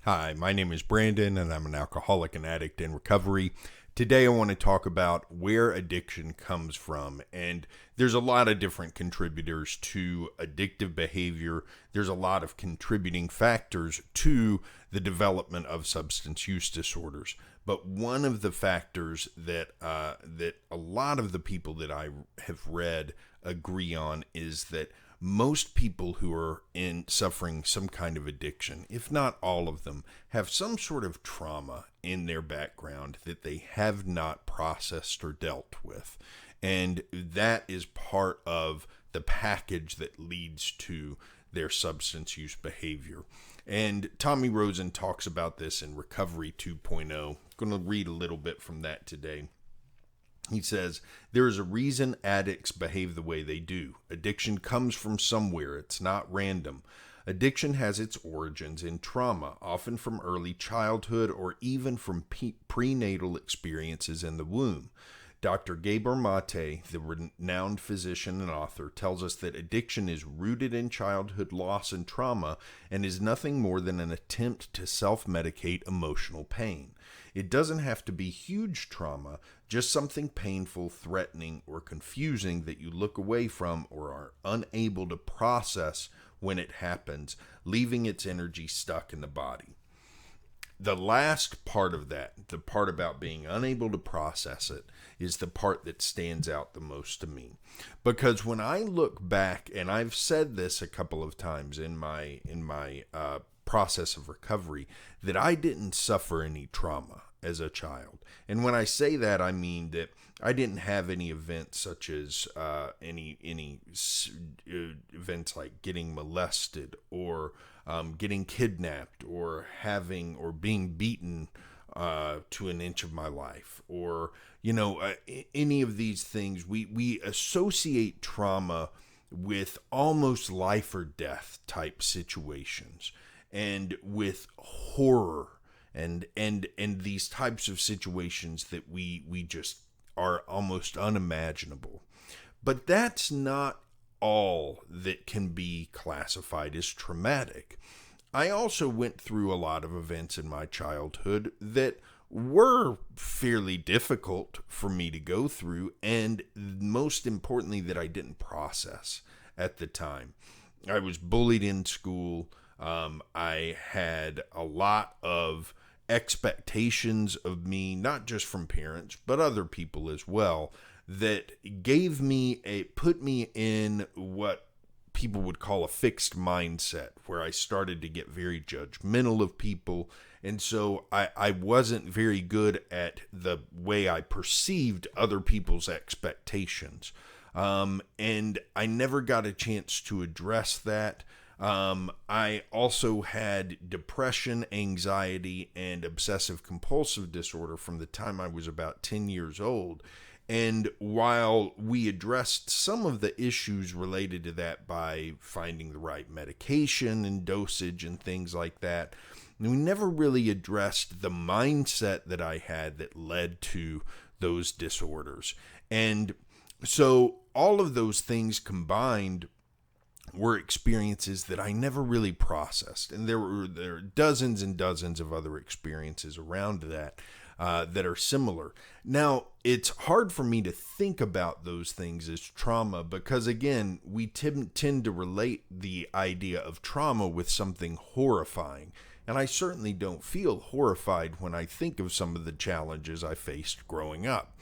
Hi, my name is Brandon, and I'm an alcoholic and addict in recovery. Today I want to talk about where addiction comes from, and there's a lot of different contributors to addictive behavior. There's a lot of contributing factors to the development of substance use disorders. But one of the factors that a lot of the people that I have read agree on is that most people who are suffering some kind of addiction, if not all of them, have some sort of trauma in their background that they have not processed or dealt with. And that is part of the package that leads to their substance use behavior. And Tommy Rosen talks about this in Recovery 2.0. I'm going to read a little bit from that today. He says, there is a reason addicts behave the way they do. Addiction comes from somewhere. It's not random. Addiction has its origins in trauma, often from early childhood or even from prenatal experiences in the womb. Dr. Gabor Mate, the renowned physician and author, tells us that addiction is rooted in childhood loss and trauma and is nothing more than an attempt to self-medicate emotional pain. It doesn't have to be huge trauma, just something painful, threatening, or confusing that you look away from or are unable to process when it happens, leaving its energy stuck in the body. The last part of that, the part about being unable to process it, is the part that stands out the most to me. Because when I look back, and I've said this a couple of times in my process of recovery, that I didn't suffer any trauma as a child. And when I say that, I mean that I didn't have any events such as any events like getting molested or getting kidnapped or being beaten to an inch of my life, or any of these things. We associate trauma with almost life or death type situations, and with horror and these types of situations that we just are almost unimaginable. But that's not all that can be classified as traumatic. I also went through a lot of events in my childhood that were fairly difficult for me to go through, and most importantly, that I didn't process at the time. I was bullied in school. I had a lot of expectations of me, not just from parents, but other people as well, that put me in what people would call a fixed mindset, where I started to get very judgmental of people. And so I wasn't very good at the way I perceived other people's expectations. And I never got a chance to address that. I also had depression, anxiety, and obsessive compulsive disorder from the time I was about 10 years old. And while we addressed some of the issues related to that by finding the right medication and dosage and things like that, we never really addressed the mindset that I had that led to those disorders. And so all of those things combined were experiences that I never really processed. And there are dozens and dozens of other experiences around that that are similar. Now, it's hard for me to think about those things as trauma because, again, we tend to relate the idea of trauma with something horrifying. And I certainly don't feel horrified when I think of some of the challenges I faced growing up.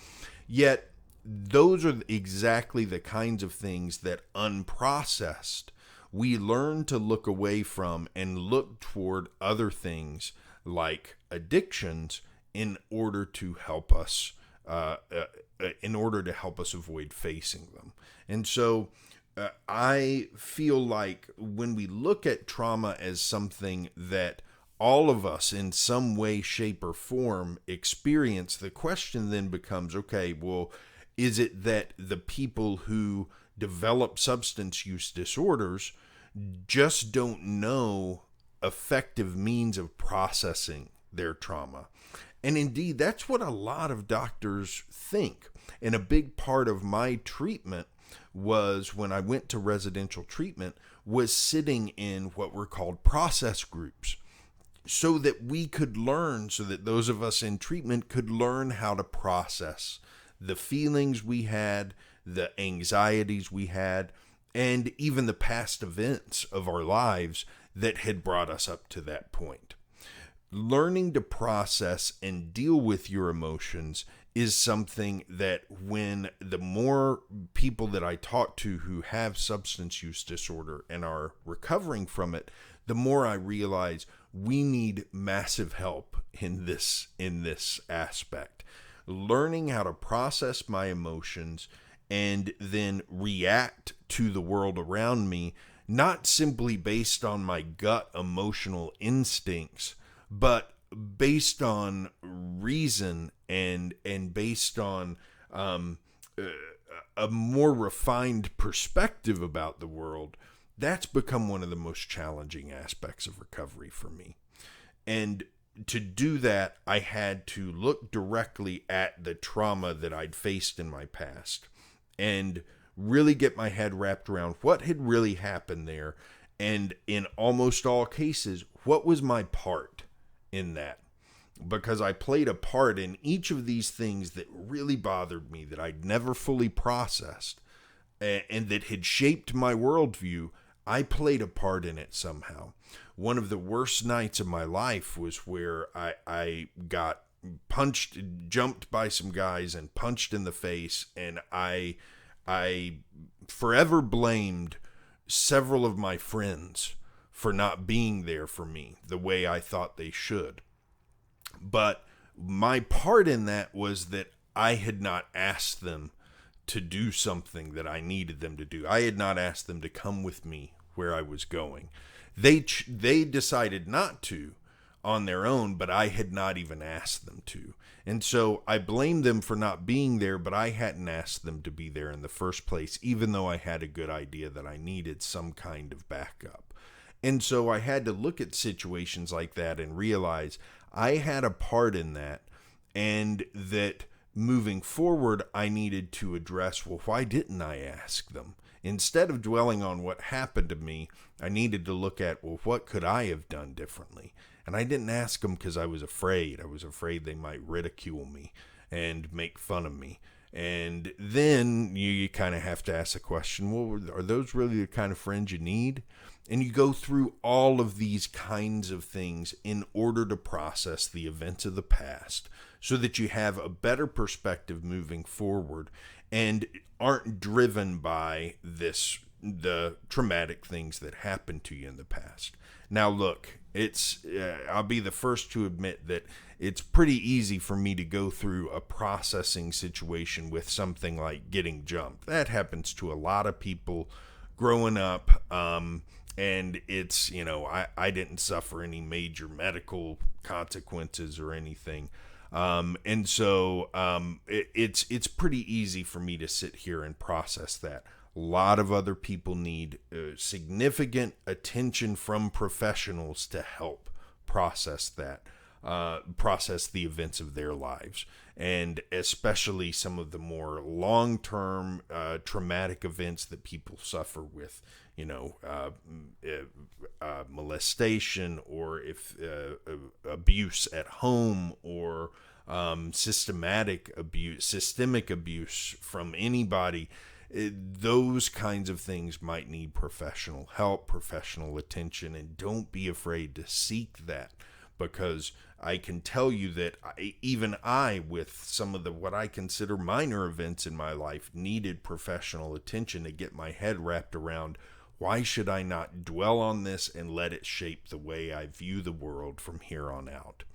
Yet, those are exactly the kinds of things that, unprocessed, we learn to look away from and look toward other things like addictions in order to help us avoid facing them. And so I feel like when we look at trauma as something that all of us in some way, shape, or form experience, the question then becomes, okay, well, is it that the people who develop substance use disorders just don't know effective means of processing their trauma? And indeed, that's what a lot of doctors think. And a big part of my treatment was when I went to residential treatment, was sitting in what were called process groups, so that we could learn, so that those of us in treatment could learn how to process the feelings we had, the anxieties we had, and even the past events of our lives that had brought us up to that point. Learning to process and deal with your emotions is something that, when the more people that I talk to who have substance use disorder and are recovering from it, the more I realize we need massive help in this aspect. Learning how to process my emotions and then react to the world around me, not simply based on my gut emotional instincts, but based on reason and based on a more refined perspective about the world. That's become one of the most challenging aspects of recovery for me. And to do that, I had to look directly at the trauma that I'd faced in my past and really get my head wrapped around what had really happened there. And in almost all cases, what was my part in that? Because I played a part in each of these things that really bothered me, that I'd never fully processed, and that had shaped my worldview. I played a part in it somehow. One of the worst nights of my life was where I got jumped by some guys and punched in the face, and I forever blamed several of my friends for not being there for me the way I thought they should. But my part in that was that I had not asked them to do something that I needed them to do. I had not asked them to come with me where I was going. They decided not to on their own, but I had not even asked them to. And so I blamed them for not being there, but I hadn't asked them to be there in the first place, even though I had a good idea that I needed some kind of backup. And so I had to look at situations like that and realize I had a part in that, and that moving forward, I needed to address, well, why didn't I ask them? Instead of dwelling on what happened to me, I needed to look at, well, what could I have done differently? And I didn't ask them because I was afraid. I was afraid they might ridicule me and make fun of me. And then you kind of have to ask the question, well, are those really the kind of friends you need? And you go through all of these kinds of things in order to process the events of the past so that you have a better perspective moving forward and aren't driven by the traumatic things that happened to you in the past. Now, look, I'll be the first to admit that it's pretty easy for me to go through a processing situation with something like getting jumped. That happens to a lot of people growing up. And it's, I didn't suffer any major medical consequences or anything. And so it's pretty easy for me to sit here and process that. A lot of other people need significant attention from professionals to help process that, process the events of their lives. And especially some of the more long-term traumatic events that people suffer with, molestation, or if abuse at home, or systemic abuse from anybody. Those kinds of things might need professional help, professional attention, and don't be afraid to seek that, because I can tell you that even I, with some of what I consider minor events in my life, needed professional attention to get my head wrapped around, why should I not dwell on this and let it shape the way I view the world from here on out?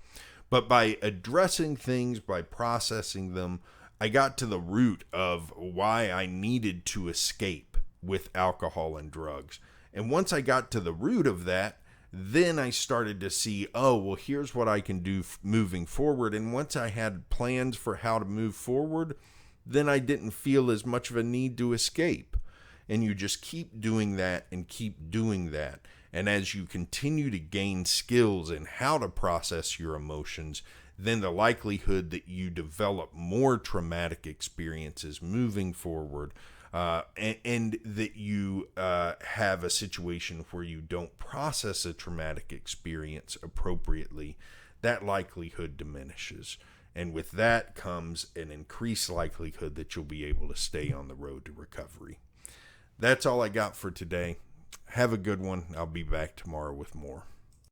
But by addressing things, by processing them, I got to the root of why I needed to escape with alcohol and drugs. And once I got to the root of that, then I started to see, oh, well, here's what I can do moving forward. And once I had plans for how to move forward, then I didn't feel as much of a need to escape. And you just keep doing that and keep doing that. And as you continue to gain skills in how to process your emotions, then the likelihood that you develop more traumatic experiences moving forward and that you have a situation where you don't process a traumatic experience appropriately, that likelihood diminishes. And with that comes an increased likelihood that you'll be able to stay on the road to recovery. That's all I got for today. Have a good one. I'll be back tomorrow with more.